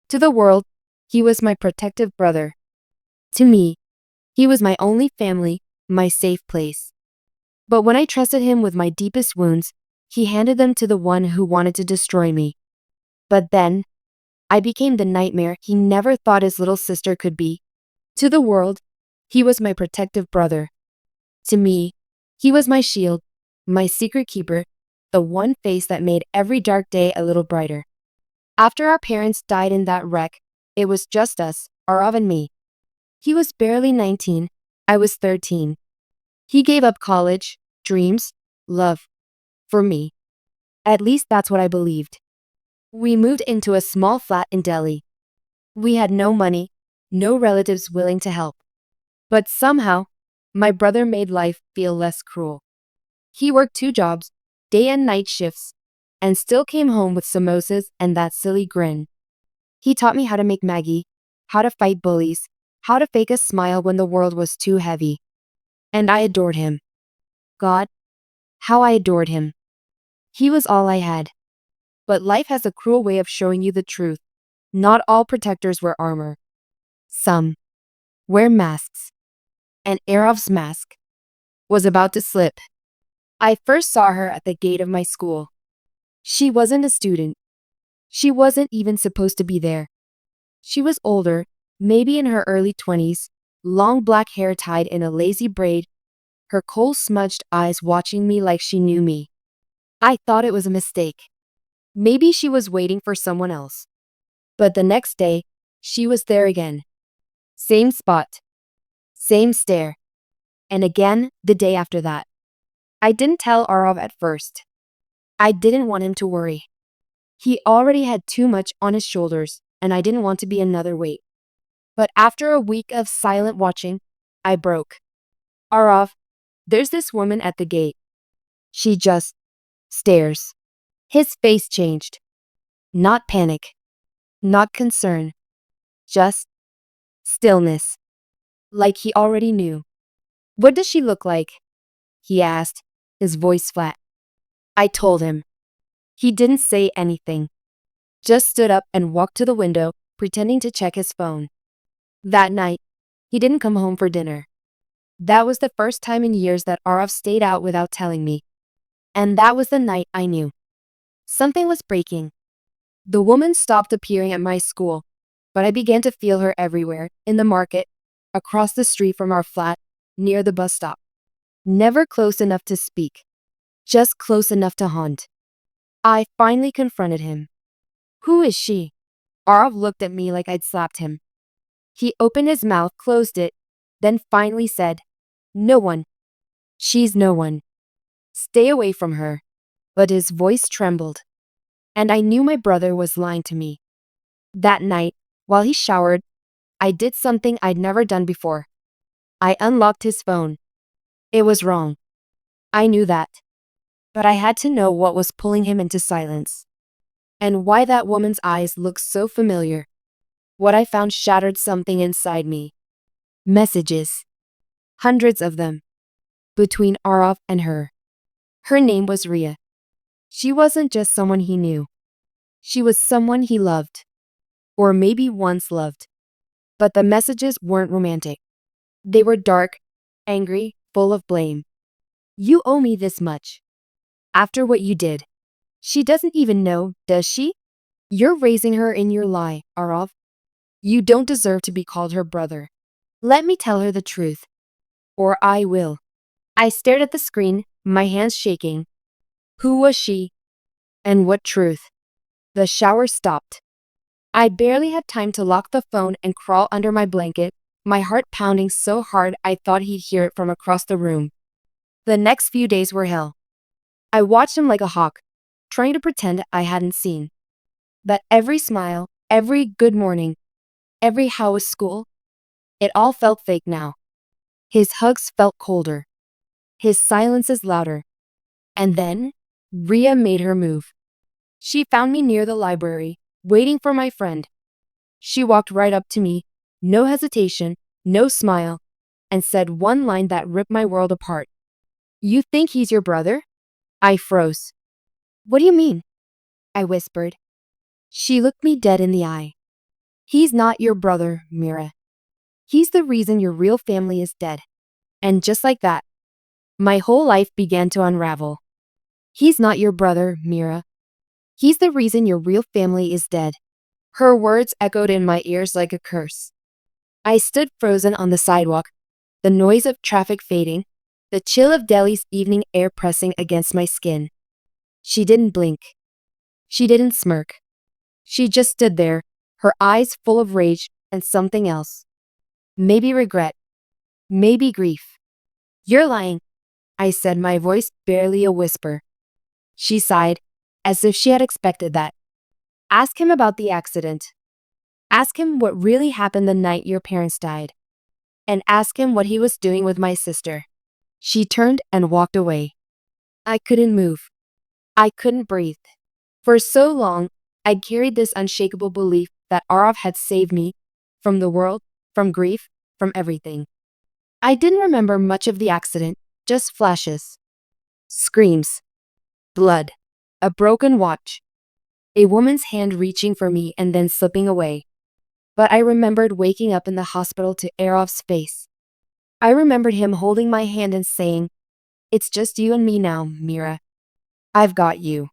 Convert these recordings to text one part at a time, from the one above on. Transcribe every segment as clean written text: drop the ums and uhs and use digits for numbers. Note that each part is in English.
To the world, he was my protective brother. To me, he was my only family, my safe place. But when I trusted him with my deepest wounds, he handed them to the one who wanted to destroy me. But then, I became the nightmare he never thought his little sister could be. To the world, he was my protective brother. To me, he was my shield, my secret keeper, the one face that made every dark day a little brighter. After our parents died in that wreck, it was just us, Arav and me. He was barely 19, I was 13. He gave up college, dreams, love. For me. At least that's what I believed. We moved into a small flat in Delhi. We had no money, no relatives willing to help. But somehow, my brother made life feel less cruel. He worked 2 jobs, day and night shifts, and still came home with samosas and that silly grin. He taught me how to make Maggie, how to fight bullies, how to fake a smile when the world was too heavy. And I adored him. God, how I adored him. He was all I had. But life has a cruel way of showing you the truth. Not all protectors wear armor. Some wear masks. And Arav's mask was about to slip. I first saw her at the gate of my school. She wasn't a student. She wasn't even supposed to be there. She was older, maybe in her early 20s, long black hair tied in a lazy braid, her coal-smudged eyes watching me like she knew me. I thought it was a mistake. Maybe she was waiting for someone else. But the next day, she was there again. Same spot. Same stare. And again the day after that. I didn't tell Arav at first. I didn't want him to worry. He already had too much on his shoulders, and I didn't want to be another weight. But after a week of silent watching, I broke. Arav, there's this woman at the gate. She just stares. His face changed. Not panic. Not concern. Just stillness. Like he already knew. What does she look like? He asked, his voice flat. I told him. He didn't say anything. Just stood up and walked to the window, pretending to check his phone. That night, he didn't come home for dinner. That was the first time in years that Arav stayed out without telling me. And that was the night I knew. Something was breaking. The woman stopped appearing at my school, but I began to feel her everywhere, in the market, across the street from our flat, near the bus stop. Never close enough to speak. Just close enough to haunt. I finally confronted him. Who is she? Arav looked at me like I'd slapped him. He opened his mouth, closed it, then finally said, No one. She's no one. Stay away from her. But his voice trembled. And I knew my brother was lying to me. That night, while he showered, I did something I'd never done before. I unlocked his phone. It was wrong. I knew that. But I had to know what was pulling him into silence. And why that woman's eyes looked so familiar. What I found shattered something inside me. Messages. Hundreds of them. Between Arav and her. Her name was Ria. She wasn't just someone he knew. She was someone he loved. Or maybe once loved. But the messages weren't romantic. They were dark, angry, full of blame. You owe me this much. After what you did. She doesn't even know, does she? You're raising her in your lie, Arav. You don't deserve to be called her brother. Let me tell her the truth. Or I will. I stared at the screen, my hands shaking. Who was she? And what truth? The shower stopped. I barely had time to lock the phone and crawl under my blanket, my heart pounding so hard I thought he'd hear it from across the room. The next few days were hell. I watched him like a hawk, trying to pretend I hadn't seen. But every smile, every good morning, every how was school, it all felt fake now. His hugs felt colder. His silences louder. And then, Ria made her move. She found me near the library, waiting for my friend. She walked right up to me, no hesitation, no smile, and said one line that ripped my world apart. You think he's your brother? I froze. What do you mean? I whispered. She looked me dead in the eye. He's not your brother, Mira. He's the reason your real family is dead. And just like that, my whole life began to unravel. He's not your brother, Mira. He's the reason your real family is dead. Her words echoed in my ears like a curse. I stood frozen on the sidewalk, the noise of traffic fading, the chill of Delhi's evening air pressing against my skin. She didn't blink. She didn't smirk. She just stood there, her eyes full of rage and something else. Maybe regret. Maybe grief. You're lying, I said, my voice barely a whisper. She sighed, as if she had expected that. Ask him about the accident. Ask him what really happened the night your parents died. And ask him what he was doing with my sister. She turned and walked away. I couldn't move. I couldn't breathe. For so long, I'd carried this unshakable belief that Arav had saved me from the world, from grief, from everything. I didn't remember much of the accident, just flashes. Screams. Blood. A broken watch. A woman's hand reaching for me and then slipping away. But I remembered waking up in the hospital to Arav's face. I remembered him holding my hand and saying, "It's just you and me now, Mira. I've got you."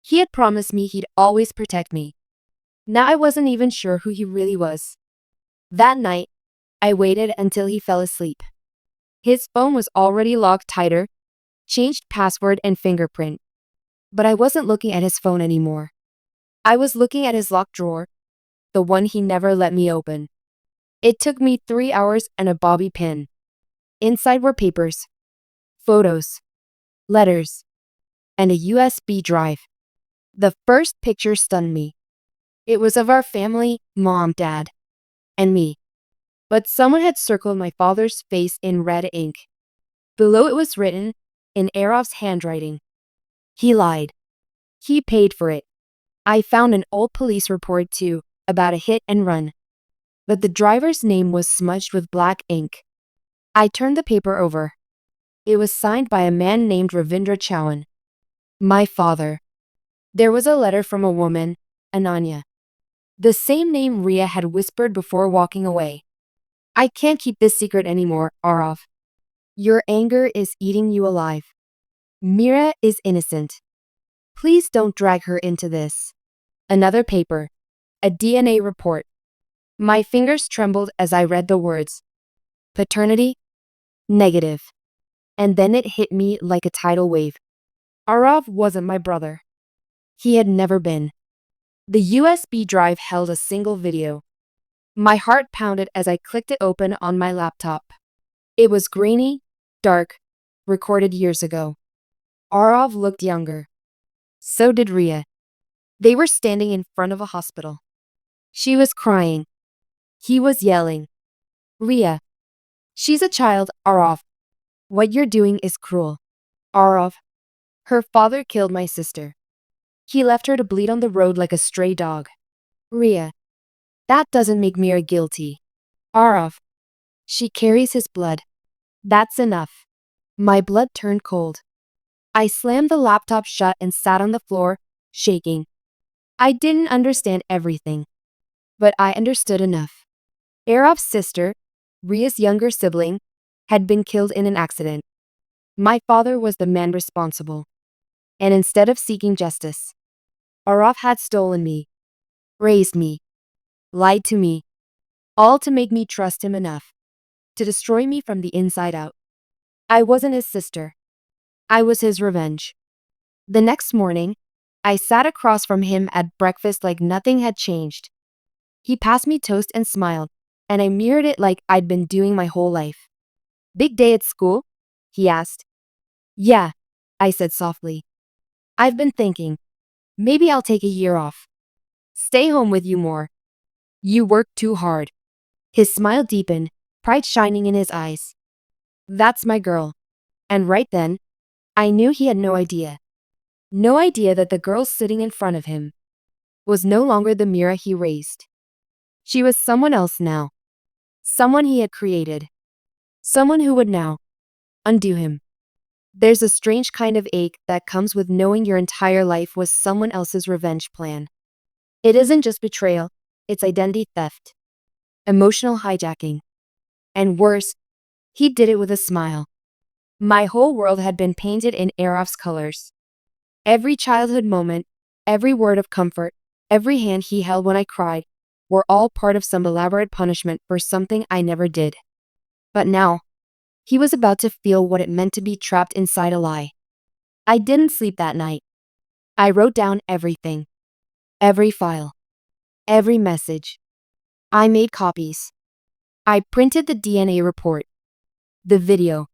He had promised me he'd always protect me. Now I wasn't even sure who he really was. That night, I waited until he fell asleep. His phone was already locked tighter, changed password and fingerprint. But I wasn't looking at his phone anymore. I was looking at his locked drawer, the one he never let me open. It took me 3 hours and a bobby pin. Inside were papers, photos, letters, and a USB drive. The first picture stunned me. It was of our family, Mom, Dad, and me. But someone had circled my father's face in red ink. Below it was written, in Arav's handwriting. He lied. He paid for it. I found an old police report too, about a hit and run. But the driver's name was smudged with black ink. I turned the paper over. It was signed by a man named Ravindra Chauhan. My father. There was a letter from a woman, Ananya. The same name Ria had whispered before walking away. I can't keep this secret anymore, Arav. Your anger is eating you alive. Mira is innocent. Please don't drag her into this. Another paper. A DNA report. My fingers trembled as I read the words. Paternity? Negative. And then it hit me like a tidal wave. Arav wasn't my brother. He had never been. The USB drive held a single video. My heart pounded as I clicked it open on my laptop. It was grainy, dark, recorded years ago. Arav looked younger. So did Ria. They were standing in front of a hospital. She was crying. He was yelling. Ria. She's a child, Arav. What you're doing is cruel. Arav. Her father killed my sister. He left her to bleed on the road like a stray dog. Ria. That doesn't make Mira guilty. Arav. She carries his blood. That's enough. My blood turned cold. I slammed the laptop shut and sat on the floor, shaking. I didn't understand everything. But I understood enough. Arav's sister, Ria's younger sibling, had been killed in an accident. My father was the man responsible. And instead of seeking justice, Arav had stolen me, raised me, lied to me, all to make me trust him enough to destroy me from the inside out. I wasn't his sister. I was his revenge. The next morning, I sat across from him at breakfast like nothing had changed. He passed me toast and smiled, and I mirrored it like I'd been doing my whole life. Big day at school? He asked. Yeah, I said softly. I've been thinking, maybe I'll take a year off. Stay home with you more. You work too hard. His smile deepened, pride shining in his eyes. That's my girl. And right then, I knew he had no idea. No idea that the girl sitting in front of him was no longer the Mira he raised. She was someone else now. Someone he had created. Someone who would now undo him. There's a strange kind of ache that comes with knowing your entire life was someone else's revenge plan. It isn't just betrayal, It's identity theft, emotional hijacking, and worse, he did it with a smile. My whole world had been painted in Araf's colors. Every childhood moment, every word of comfort, every hand he held when I cried, were all part of some elaborate punishment for something I never did. But now, he was about to feel what it meant to be trapped inside a lie. I didn't sleep that night. I wrote down everything. Every file. Every message. I made copies. I printed the DNA report. The video.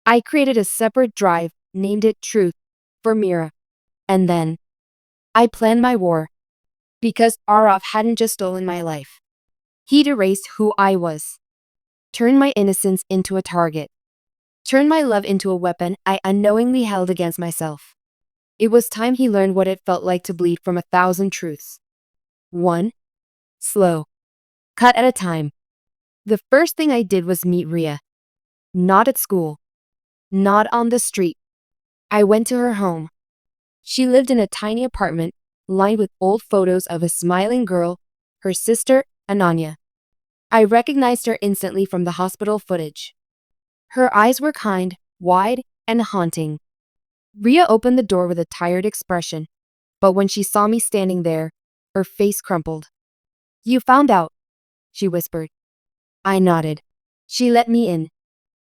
I created a separate drive, named it Truth, for Mira. And then, I planned my war. Because Araf hadn't just stolen my life. He'd erased who I was. Turned my innocence into a target. Turned my love into a weapon I unknowingly held against myself. It was time he learned what it felt like to bleed from 1,000 truths. One. Slow. Cut at a time. The first thing I did was meet Ria. Not at school. Not on the street. I went to her home. She lived in a tiny apartment, lined with old photos of a smiling girl, her sister, Ananya. I recognized her instantly from the hospital footage. Her eyes were kind, wide, and haunting. Ria opened the door with a tired expression, but when she saw me standing there, her face crumpled. "You found out," she whispered. I nodded. She let me in.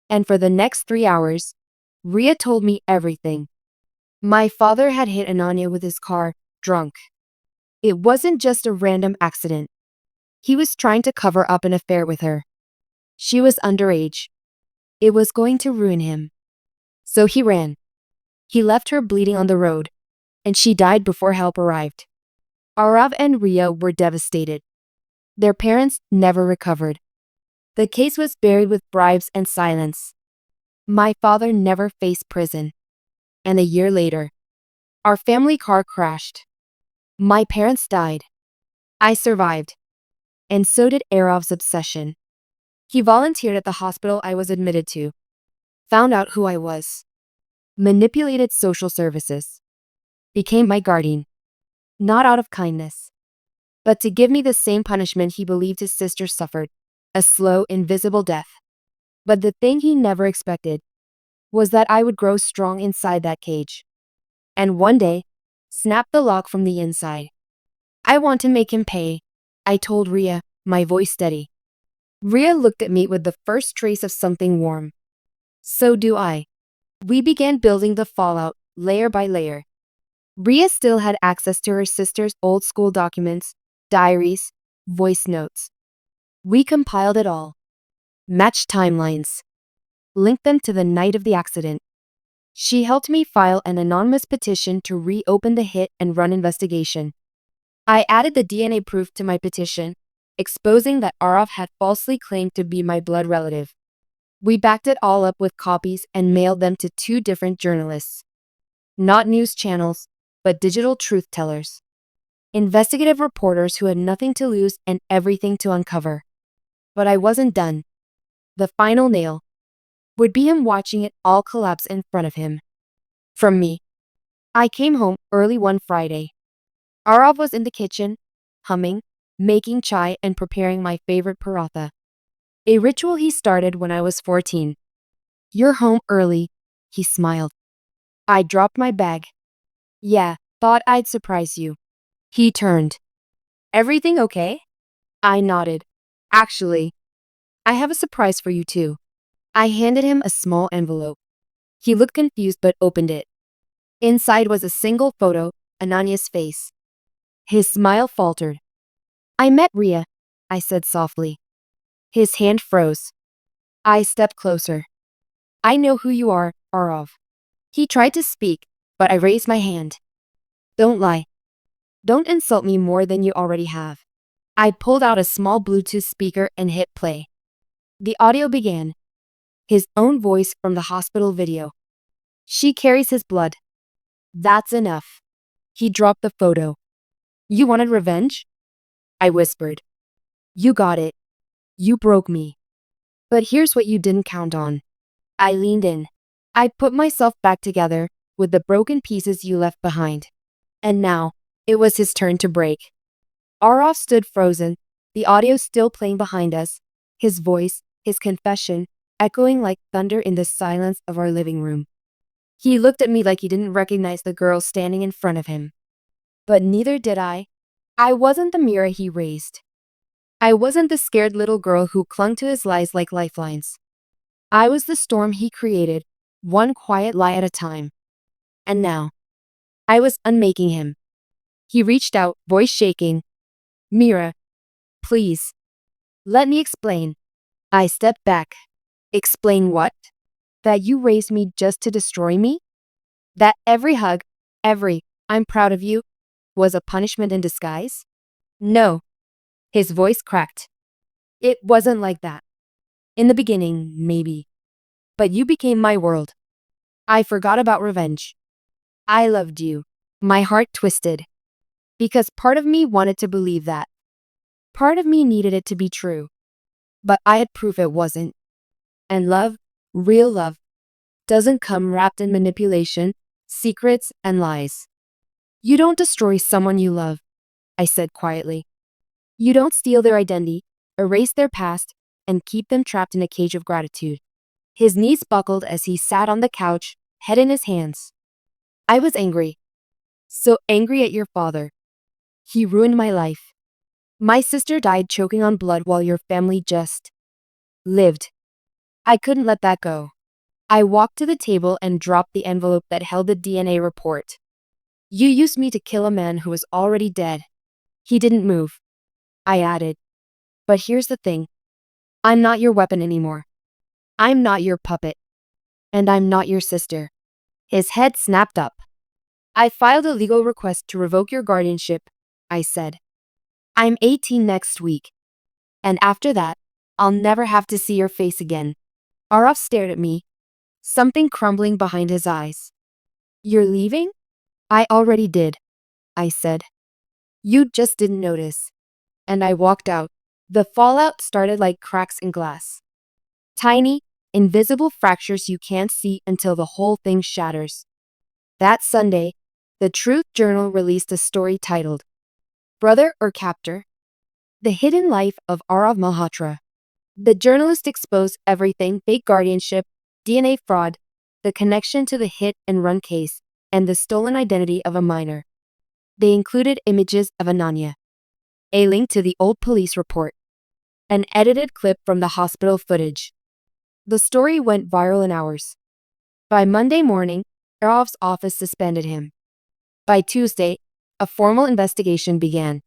And for the next 3 hours, Ria told me everything. My father had hit Ananya with his car, drunk. It wasn't just a random accident. He was trying to cover up an affair with her. She was underage. It was going to ruin him. So he ran. He left her bleeding on the road, and she died before help arrived. Arav and Ria were devastated. Their parents never recovered. The case was buried with bribes and silence. My father never faced prison. And a year later, our family car crashed. My parents died. I survived. And so did Arav's obsession. He volunteered at the hospital I was admitted to. Found out who I was. Manipulated social services. Became my guardian. Not out of kindness, but to give me the same punishment he believed his sister suffered. A slow, invisible death. But the thing he never expected was that I would grow strong inside that cage. And one day, snap the lock from the inside. I want to make him pay, I told Ria, my voice steady. Ria looked at me with the first trace of something warm. So do I. We began building the fallout, layer by layer. Ria still had access to her sister's old school documents, diaries, voice notes. We compiled it all. Matched timelines. Linked them to the night of the accident. She helped me file an anonymous petition to reopen the hit and run investigation. I added the DNA proof to my petition, exposing that Araf had falsely claimed to be my blood relative. We backed it all up with copies and mailed them to 2 different journalists. Not news channels, but digital truth tellers. Investigative reporters who had nothing to lose and everything to uncover. But I wasn't done. The final nail would be him watching it all collapse in front of him. From me. I came home early one Friday. Arav was in the kitchen, humming, making chai and preparing my favorite paratha. A ritual he started when I was 14. "You're home early," he smiled. I dropped my bag. "Yeah, thought I'd surprise you." He turned. "Everything okay?" I nodded. "Actually, I have a surprise for you too." I handed him a small envelope. He looked confused but opened it. Inside was a single photo, Ananya's face. His smile faltered. "I met Ria," I said softly. His hand froze. I stepped closer. "I know who you are, Arav." He tried to speak, but I raised my hand. "Don't lie. Don't insult me more than you already have." I pulled out a small Bluetooth speaker and hit play. The audio began. His own voice from the hospital video. "She carries his blood. That's enough." He dropped the photo. "You wanted revenge?" I whispered. "You got it. You broke me. But here's what you didn't count on." I leaned in. I put myself back together with the broken pieces you left behind. And now, it was his turn to break. Arov stood frozen, the audio still playing behind us, his voice, his confession, echoing like thunder in the silence of our living room. He looked at me like he didn't recognize the girl standing in front of him. But neither did I. I wasn't the mirror he raised. I wasn't the scared little girl who clung to his lies like lifelines. I was the storm he created, one quiet lie at a time. And now, I was unmaking him. He reached out, voice shaking. Mira, please. Let me explain. I stepped back. Explain what? That you raised me just to destroy me? That every hug, every, I'm proud of you, was a punishment in disguise? No. His voice cracked. It wasn't like that. In the beginning, maybe. But you became my world. I forgot about revenge. I loved you. My heart twisted. Because part of me wanted to believe that. Part of me needed it to be true. But I had proof it wasn't. And love, real love, doesn't come wrapped in manipulation, secrets, and lies. You don't destroy someone you love, I said quietly. You don't steal their identity, erase their past, and keep them trapped in a cage of gratitude. His knees buckled as he sat on the couch, head in his hands. I was angry. So angry at your father. He ruined my life. My sister died choking on blood while your family just lived. I couldn't let that go. I walked to the table and dropped the envelope that held the DNA report. You used me to kill a man who was already dead. He didn't move. I added. But here's the thing. I'm not your weapon anymore. I'm not your puppet. And I'm not your sister. His head snapped up. I filed a legal request to revoke your guardianship, I said. I'm 18 next week. And after that, I'll never have to see your face again. Arov stared at me, something crumbling behind his eyes. You're leaving? I already did, I said. You just didn't notice. And I walked out. The fallout started like cracks in glass. Tiny, invisible fractures you can't see until the whole thing shatters. That Sunday, the Truth Journal released a story titled, Brother or Captor? The Hidden Life of Arav Malhotra. The journalist exposed everything: fake guardianship, DNA fraud, the connection to the hit and run case, and the stolen identity of a minor. They included images of Ananya, a link to the old police report, an edited clip from the hospital footage. The story went viral in hours. By Monday morning, Arov's office suspended him. By Tuesday, a formal investigation began.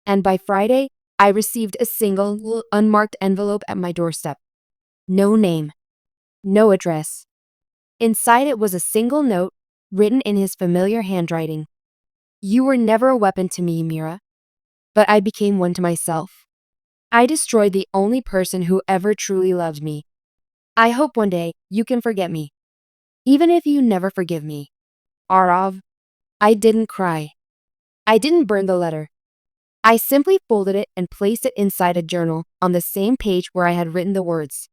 And by Friday, I received a single unmarked envelope at my doorstep. No name. No address. Inside it was a single note, written in his familiar handwriting. You were never a weapon to me, Mira. But I became one to myself. I destroyed the only person who ever truly loved me. I hope one day you can forget me. Even if you never forgive me. Arov. I didn't cry. I didn't burn the letter. I simply folded it and placed it inside a journal on the same page where I had written the words.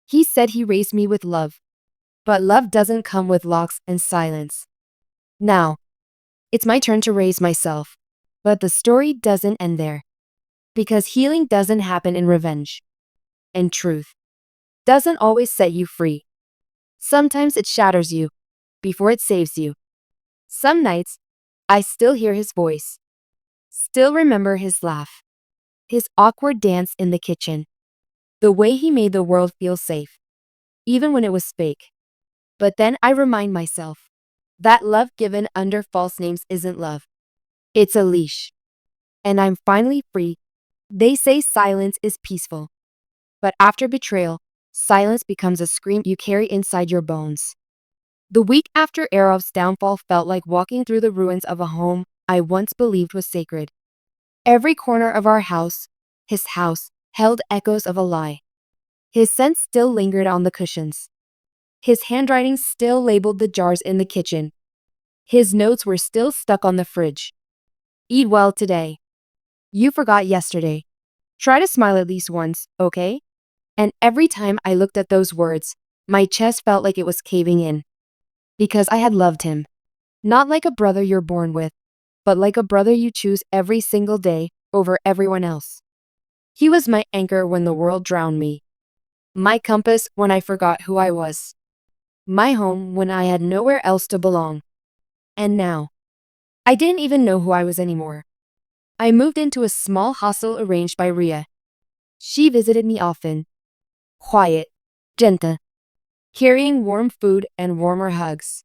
He said he raised me with love. But love doesn't come with locks and silence. Now, it's my turn to raise myself. But the story doesn't end there. Because healing doesn't happen in revenge. And truth doesn't always set you free. Sometimes it shatters you before it saves you. Some nights, I still hear his voice. Still remember his laugh. His awkward dance in the kitchen. The way he made the world feel safe. Even when it was fake. But then I remind myself that love given under false names isn't love. It's a leash. And I'm finally free. They say silence is peaceful. But after betrayal, silence becomes a scream you carry inside your bones. The week after Arov's downfall felt like walking through the ruins of a home I once believed was sacred. Every corner of our house, his house, held echoes of a lie. His scent still lingered on the cushions. His handwriting still labeled the jars in the kitchen. His notes were still stuck on the fridge. Eat well today. You forgot yesterday. Try to smile at least once, okay? And every time I looked at those words, my chest felt like it was caving in. Because I had loved him. Not like a brother you're born with, but like a brother you choose every single day, over everyone else. He was my anchor when the world drowned me, my compass when I forgot who I was, my home when I had nowhere else to belong. And now, I didn't even know who I was anymore. I moved into a small hostel arranged by Ria. She visited me often, quiet, gentle, carrying warm food and warmer hugs.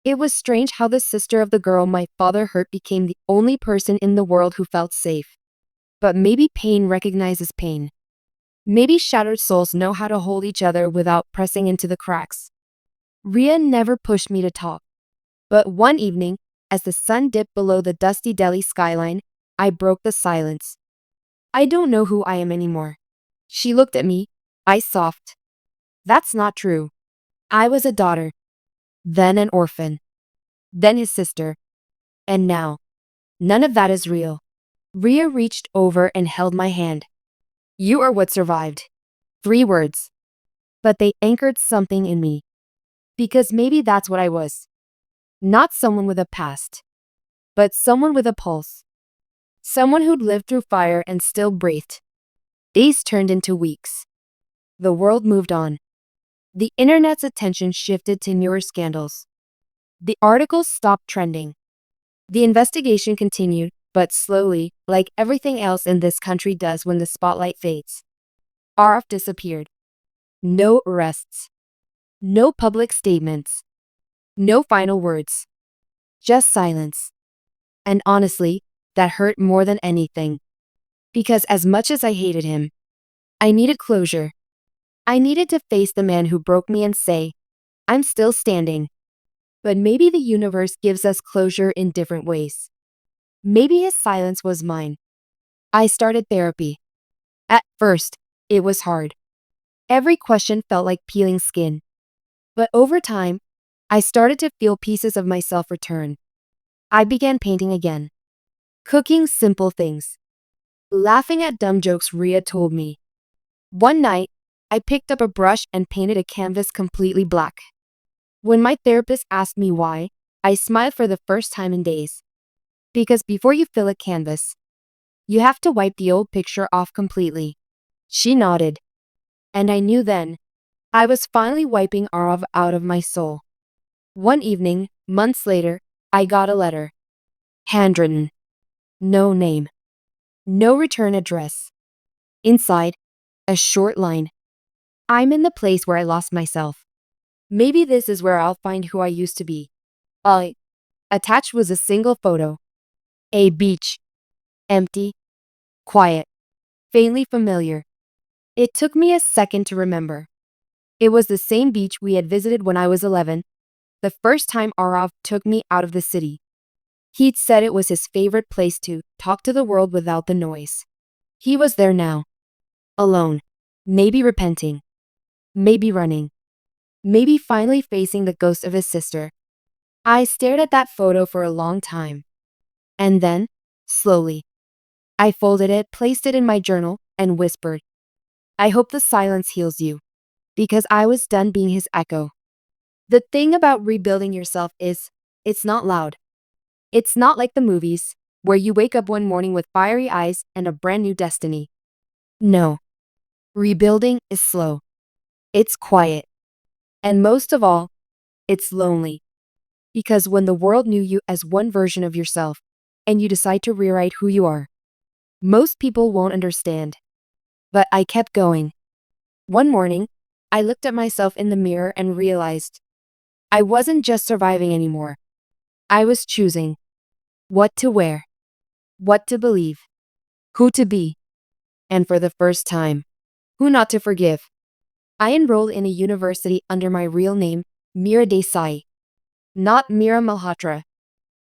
It was strange how the sister of the girl my father hurt became the only person in the world who felt safe. But maybe pain recognizes pain. Maybe shattered souls know how to hold each other without pressing into the cracks. Ria never pushed me to talk. But one evening, as the sun dipped below the dusty Delhi skyline, I broke the silence. I don't know who I am anymore. She looked at me, eyes soft. That's not true. I was a daughter, then an orphan, then his sister, and now, none of that is real. Ria reached over and held my hand. You are what survived. 3 words. But they anchored something in me. Because maybe that's what I was. Not someone with a past, but someone with a pulse. Someone who'd lived through fire and still breathed. Days turned into weeks. The world moved on. The internet's attention shifted to newer scandals. The articles stopped trending. The investigation continued, but slowly, like everything else in this country does when the spotlight fades. Araf disappeared. No arrests. No public statements. No final words. Just silence. And honestly, that hurt more than anything. Because as much as I hated him, I needed closure. I needed to face the man who broke me and say, I'm still standing. But maybe the universe gives us closure in different ways. Maybe his silence was mine. I started therapy. At first, it was hard. Every question felt like peeling skin. But over time, I started to feel pieces of myself return. I began painting again. Cooking simple things. Laughing at dumb jokes Ria told me. One night, I picked up a brush and painted a canvas completely black. When my therapist asked me why, I smiled for the first time in days. Because before you fill a canvas, you have to wipe the old picture off completely. She nodded. And I knew then, I was finally wiping Arav out of my soul. One evening, months later, I got a letter. Handwritten. No name. No return address. Inside, a short line. I'm in the place where I lost myself. Maybe this is where I'll find who I used to be. Attached was a single photo. A beach. Empty. Quiet. Faintly familiar. It took me a second to remember. It was the same beach we had visited when I was 11, the first time Arav took me out of the city. He'd said it was his favorite place to talk to the world without the noise. He was there now. Alone. Maybe repenting. Maybe running. Maybe finally facing the ghost of his sister. I stared at that photo for a long time. And then, slowly, I folded it, placed it in my journal, and whispered, I hope the silence heals you. Because I was done being his echo. The thing about rebuilding yourself is, it's not loud. It's not like the movies, where you wake up one morning with fiery eyes and a brand new destiny. No. Rebuilding is slow. It's quiet. And most of all, it's lonely. Because when the world knew you as one version of yourself, and you decide to rewrite who you are, most people won't understand. But I kept going. One morning, I looked at myself in the mirror and realized I wasn't just surviving anymore. I was choosing what to wear, what to believe, who to be, and for the first time, who not to forgive. I enrolled in a university under my real name, Mira Desai. Not Mira Malhotra.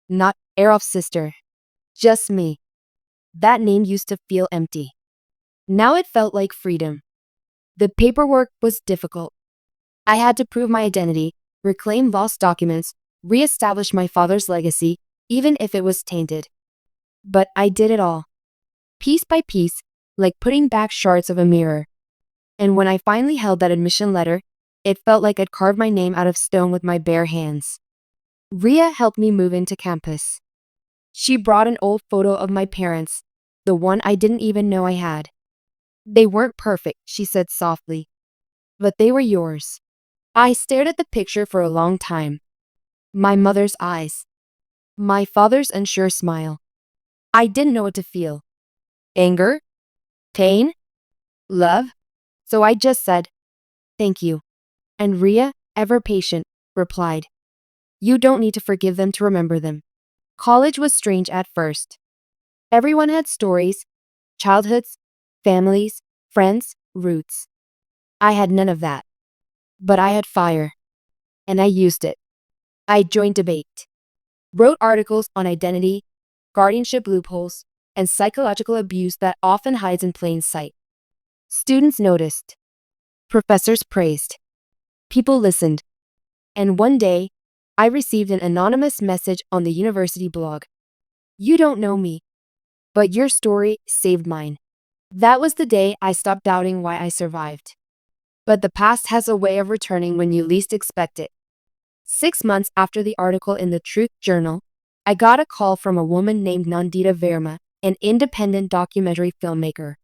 Not Araf's sister. Just me. That name used to feel empty. Now it felt like freedom. The paperwork was difficult. I had to prove my identity, reclaim lost documents, re-establish my father's legacy, even if it was tainted. But I did it all. Piece by piece, like putting back shards of a mirror. And when I finally held that admission letter, it felt like I'd carved my name out of stone with my bare hands. Ria helped me move into campus. She brought an old photo of my parents, the the one I didn't even know I had. They weren't perfect, she said softly, but they were yours. I stared at the picture for a long time. My mother's eyes. My father's unsure smile. I didn't know what to feel. Anger? Pain? Love? So I just said, thank you. And Ria, ever patient, replied, you don't need to forgive them to remember them. College was strange at first. Everyone had stories, childhoods, families, friends, roots. I had none of that. But I had fire. And I used it. I joined debate, wrote articles on identity, guardianship loopholes, and psychological abuse that often hides in plain sight. Students noticed. Professors praised. People listened. And one day, I received an anonymous message on the university blog. You don't know me, but your story saved mine. That was the day I stopped doubting why I survived. But the past has a way of returning when you least expect it. 6 months after the article in the Truth Journal, I got a call from a woman named Nandita Verma, an independent documentary filmmaker.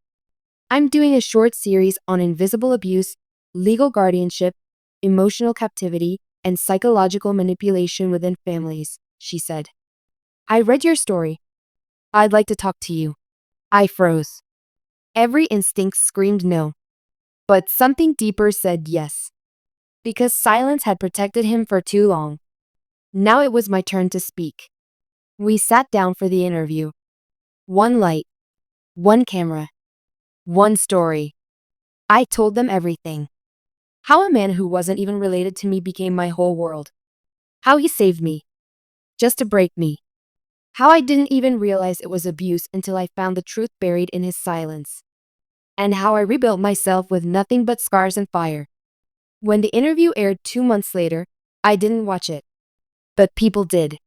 I'm doing a short series on invisible abuse, legal guardianship, emotional captivity, and psychological manipulation within families, she said. I read your story. I'd like to talk to you. I froze. Every instinct screamed no. But something deeper said yes. Because silence had protected him for too long. Now it was my turn to speak. We sat down for the interview. One light. One camera. One story. I told them everything. How a man who wasn't even related to me became my whole world. How he saved me. Just to break me. How I didn't even realize it was abuse until I found the truth buried in his silence. And how I rebuilt myself with nothing but scars and fire. When the interview aired 2 months later, I didn't watch it. But people did.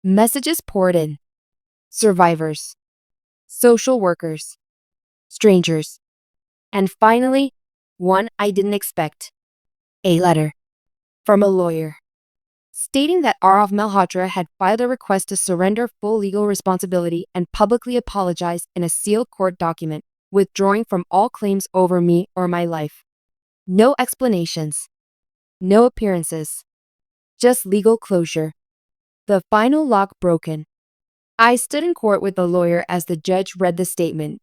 Messages poured in. Survivors. Social workers. Strangers. And finally, one I didn't expect. A letter. From a lawyer. Stating that Arav Malhotra had filed a request to surrender full legal responsibility and publicly apologized in a sealed court document, withdrawing from all claims over me or my life. No explanations. No appearances. Just legal closure. The final lock broken. I stood in court with the lawyer as the judge read the statement.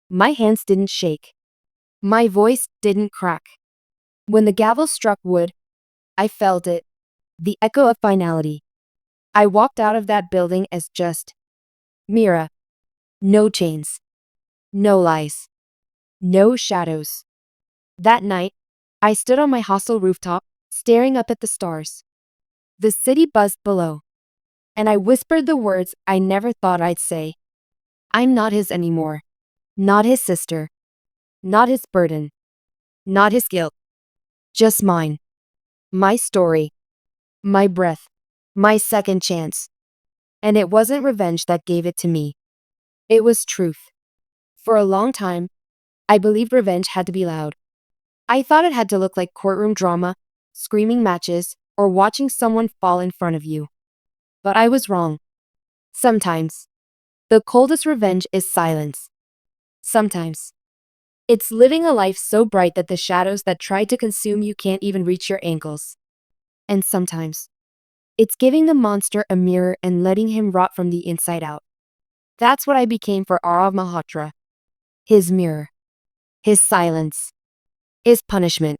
My hands didn't shake. My voice didn't crack. When the gavel struck wood, I felt it. The echo of finality. I walked out of that building as just Mira. No chains. No lies. No shadows. That night, I stood on my hostel rooftop, staring up at the stars. The city buzzed below. And I whispered the words I never thought I'd say. I'm not his anymore. Not his sister. Not his burden. Not his guilt. Just mine. My story. My breath. My second chance. And it wasn't revenge that gave it to me. It was truth. For a long time, I believed revenge had to be loud. I thought it had to look like courtroom drama, screaming matches, or watching someone fall in front of you. But I was wrong. Sometimes. The coldest revenge is silence. Sometimes. It's living a life so bright that the shadows that try to consume you can't even reach your ankles. And sometimes. It's giving the monster a mirror and letting him rot from the inside out. That's what I became for Arav Malhotra. His mirror. His silence. His punishment.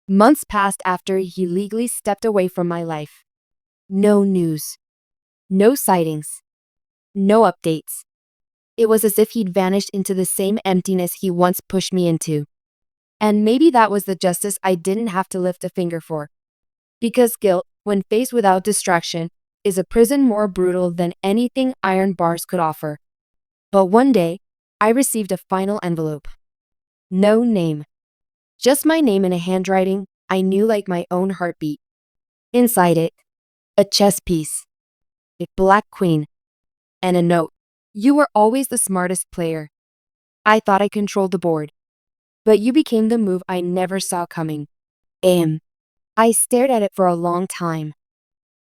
Months passed after he legally stepped away from my life. No news. No sightings. No updates. It was as if he'd vanished into the same emptiness he once pushed me into. And maybe that was the justice I didn't have to lift a finger for. Because guilt, when faced without distraction, is a prison more brutal than anything iron bars could offer. But one day, I received a final envelope. No name. Just my name in a handwriting I knew like my own heartbeat. Inside it, a chess piece, a black queen, and a note. You were always the smartest player. I thought I controlled the board. But you became the move I never saw coming. Aim. I stared at it for a long time.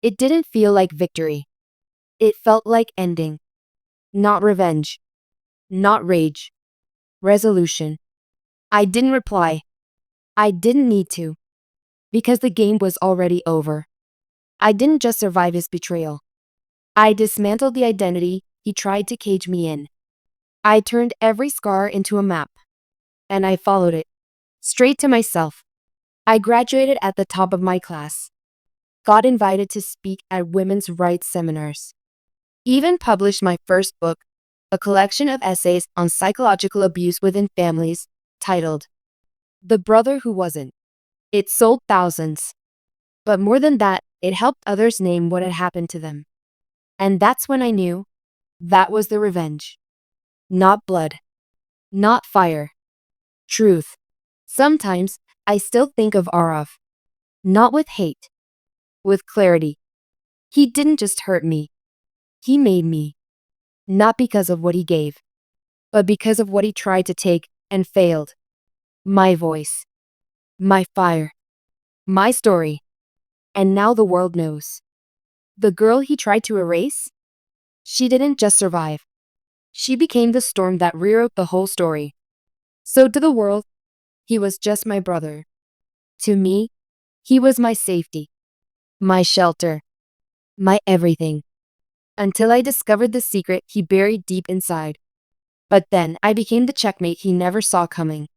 It didn't feel like victory. It felt like ending. Not revenge. not rage. Resolution. I didn't reply. I didn't need to, because the game was already over. I didn't just survive his betrayal. I dismantled the identity he tried to cage me in. I turned every scar into a map, and I followed it, straight to myself. I graduated at the top of my class, got invited to speak at women's rights seminars, even published my first book, a collection of essays on psychological abuse within families, titled The Brother Who Wasn't. It sold thousands. But more than that, it helped others name what had happened to them. And that's when I knew that was the revenge. Not blood, not fire, truth. Sometimes I still think of Arav, not with hate, with clarity. He didn't just hurt me, he made me. Not because of what he gave, but because of what he tried to take and failed. My voice, my fire, my story. And now the world knows. The girl he tried to erase? She didn't just survive. She became the storm that rewrote the whole story. So to the world, he was just my brother. To me, he was my safety, my shelter, my everything. Until I discovered the secret he buried deep inside. But then I became the checkmate he never saw coming.